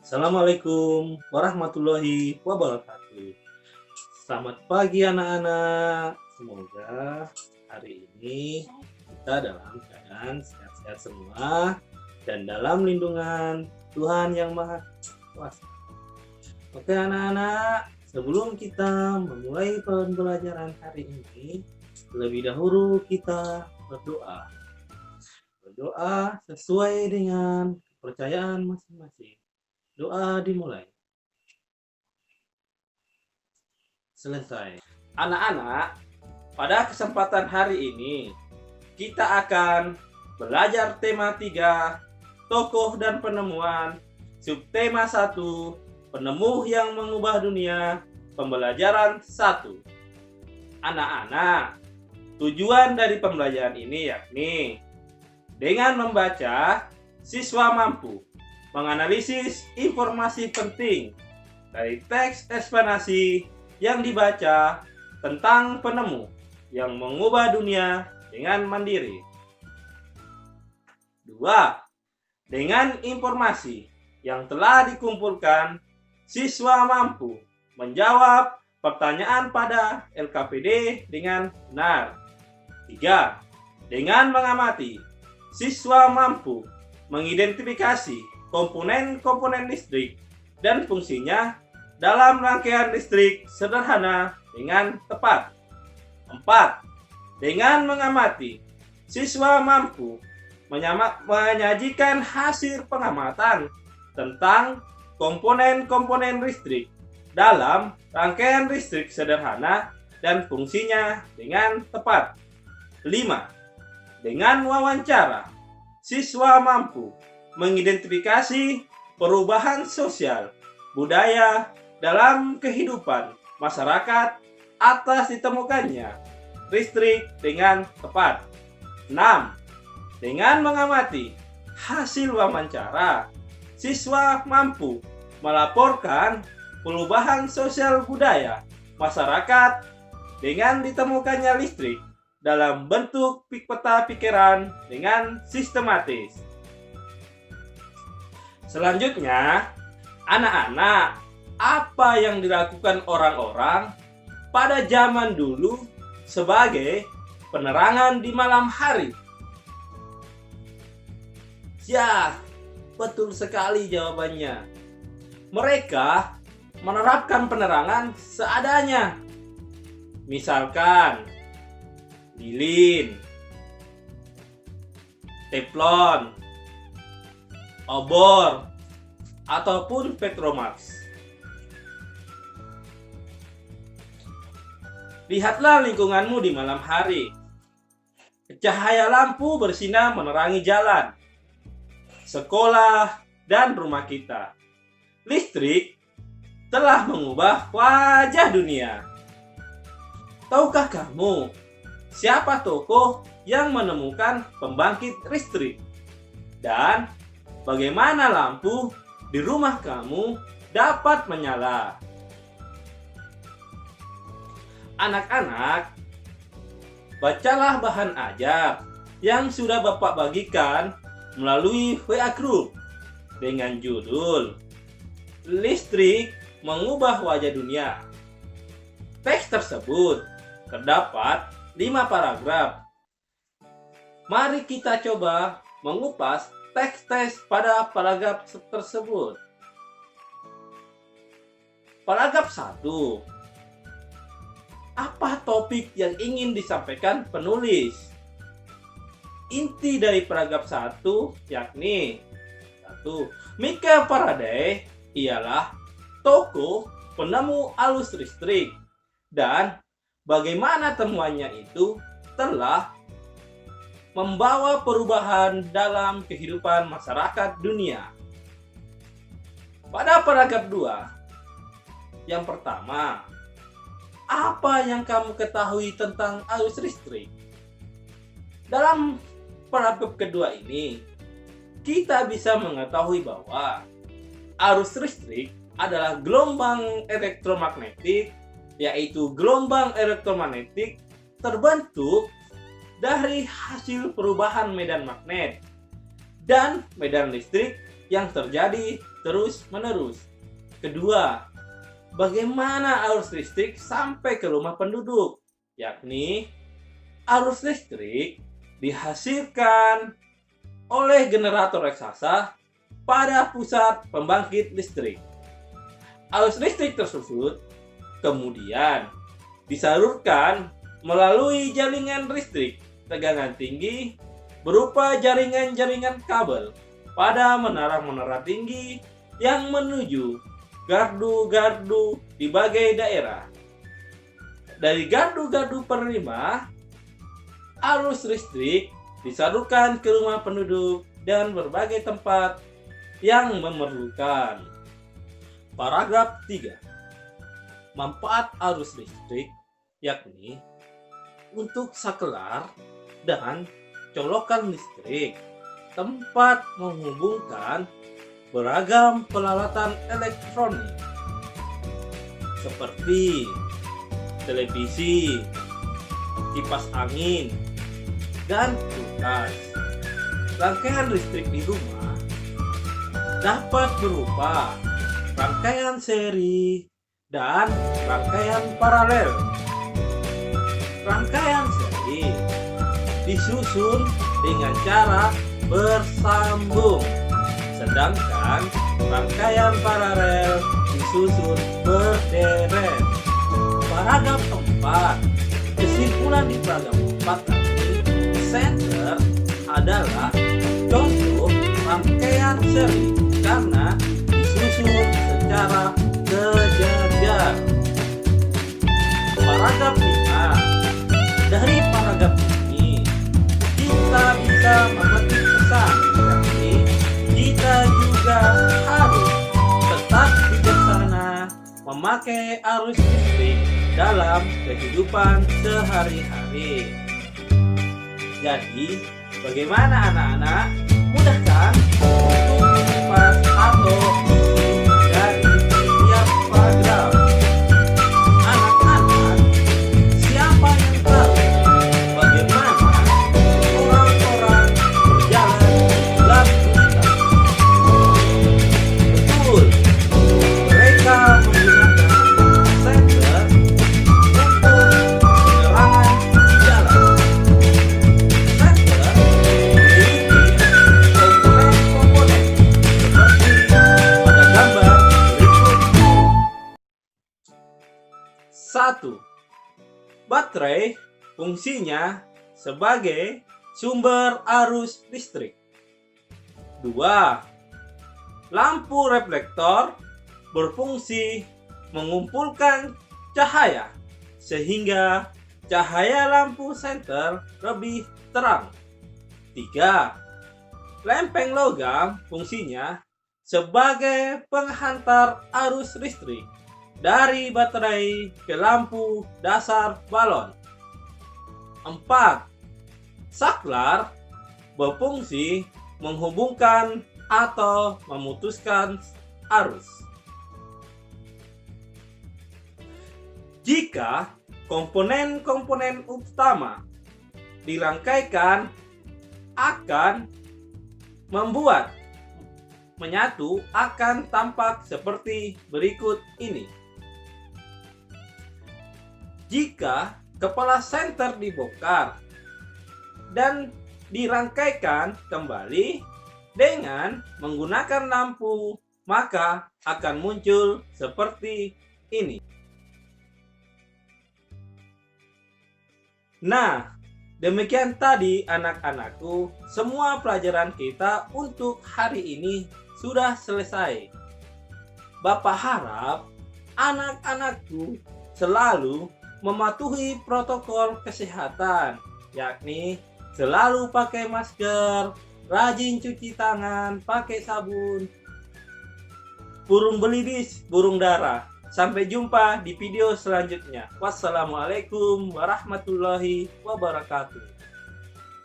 Assalamualaikum warahmatullahi wabarakatuh. Selamat pagi anak-anak. Semoga hari ini kita dalam keadaan sehat-sehat semua dan dalam lindungan Tuhan Yang Maha Kuasa. Oke anak-anak, sebelum kita memulai pembelajaran hari ini, terlebih dahulu kita berdoa. Berdoa sesuai dengan kepercayaan masing-masing. Doa dimulai. Selesai. Anak-anak, pada kesempatan hari ini kita akan belajar tema 3, tokoh dan penemuan, subtema 1, penemu yang mengubah dunia, pembelajaran 1. Anak-anak, tujuan dari pembelajaran ini yakni dengan membaca, siswa mampu menganalisis informasi penting dari teks eksplanasi yang dibaca tentang penemu yang mengubah dunia dengan mandiri. 2. Dengan informasi yang telah dikumpulkan, siswa mampu menjawab pertanyaan pada LKPD dengan benar. 3. Dengan mengamati, siswa mampu mengidentifikasi komponen-komponen listrik dan fungsinya dalam rangkaian listrik sederhana dengan tepat. 4. Dengan mengamati, siswa mampu menyajikan hasil pengamatan tentang komponen-komponen listrik dalam rangkaian listrik sederhana dan fungsinya dengan tepat. 5. Dengan wawancara, siswa mampu mengidentifikasi perubahan sosial, budaya dalam kehidupan masyarakat atas ditemukannya listrik dengan tepat. 6. Dengan mengamati hasil wawancara, siswa mampu melaporkan perubahan sosial budaya masyarakat dengan ditemukannya listrik dalam bentuk peta pikiran dengan sistematis. Selanjutnya, anak-anak, apa yang dilakukan orang-orang pada zaman dulu sebagai penerangan di malam hari? Ya, betul sekali jawabannya. Mereka menerapkan penerangan seadanya. Misalkan, lilin, teflon, obor, ataupun petromax. Lihatlah lingkunganmu di malam hari. Cahaya lampu bersinar menerangi jalan, sekolah, dan rumah kita. Listrik telah mengubah wajah dunia. Tahukah kamu siapa tokoh yang menemukan pembangkit listrik? Dan bagaimana lampu di rumah kamu dapat menyala? Anak-anak, bacalah bahan ajar yang sudah Bapak bagikan melalui WA Group dengan judul Listrik Mengubah Wajah Dunia. Teks tersebut terdapat 5 paragraf. Mari kita coba mengupas teks pada paragraf tersebut. Paragraf 1. Apa topik yang ingin disampaikan penulis? Inti dari paragraf 1 yakni 1. Michael Faraday ialah tokoh penemu arus listrik dan bagaimana temuannya itu telah membawa perubahan dalam kehidupan masyarakat dunia. Pada paragraf 2, yang pertama, apa yang kamu ketahui tentang arus listrik? Dalam paragraf kedua ini, kita bisa mengetahui bahwa arus listrik adalah gelombang elektromagnetik, yaitu gelombang elektromagnetik terbentuk dari hasil perubahan medan magnet dan medan listrik yang terjadi terus-menerus. Kedua, bagaimana arus listrik sampai ke rumah penduduk? Yakni, arus listrik dihasilkan oleh generator raksasa pada pusat pembangkit listrik. Arus listrik tersebut kemudian disalurkan melalui jaringan listrik tegangan tinggi berupa jaringan-jaringan kabel pada menara-menara tinggi yang menuju gardu-gardu di berbagai daerah. Dari gardu-gardu penerima, arus listrik disalurkan ke rumah penduduk dan berbagai tempat yang memerlukan. Paragraf 3. Manfaat arus listrik yakni untuk saklar dan colokan listrik, tempat menghubungkan beragam peralatan elektronik seperti televisi, kipas angin, dan kulkas. Rangkaian listrik di rumah dapat berupa rangkaian seri dan rangkaian paralel. Rangkaian seri disusun dengan cara bersambung, sedangkan rangkaian paralel disusun berderet. Paragraf 4. Kesimpulan di paragraf 4 tadi, senter adalah contoh rangkaian seri karena disusun secara sejajar. Paragraf 5. Dari paragraf ini kita bisa memetik pesan, yakni kita juga harus tetap bijaksana memakai arus listrik dalam kehidupan sehari-hari. Jadi, bagaimana anak-anak? Mudah kan untuk mengupas atau isi dari setiap paragraf? Anak-anak, siapa yang tahu bagaimana orang-orang berjalan di bulan bintang? Betul, mereka menggunakan senter untuk penerangan jalan. Senter memiliki komponen-komponen seperti pada gambar berikut. 1. Baterai fungsinya sebagai sumber arus listrik. 2. Lampu reflektor berfungsi mengumpulkan cahaya sehingga cahaya lampu senter lebih terang. 3. Lempeng logam fungsinya sebagai penghantar arus listrik dari baterai ke lampu dasar balon. 4. Saklar berfungsi menghubungkan atau memutuskan arus. Jika komponen-komponen utama dirangkaikan akan membuat menyatu akan tampak seperti berikut ini. Jika kepala senter dibongkar dan dirangkaikan kembali dengan menggunakan lampu, maka akan muncul seperti ini. Nah, demikian tadi anak-anakku, semua pelajaran kita untuk hari ini sudah selesai. Bapak harap anak-anakku selalu mematuhi protokol kesehatan, yakni selalu pakai masker, rajin cuci tangan, pakai sabun, burung belidis, burung dara. Sampai jumpa di video selanjutnya. Wassalamualaikum warahmatullahi wabarakatuh.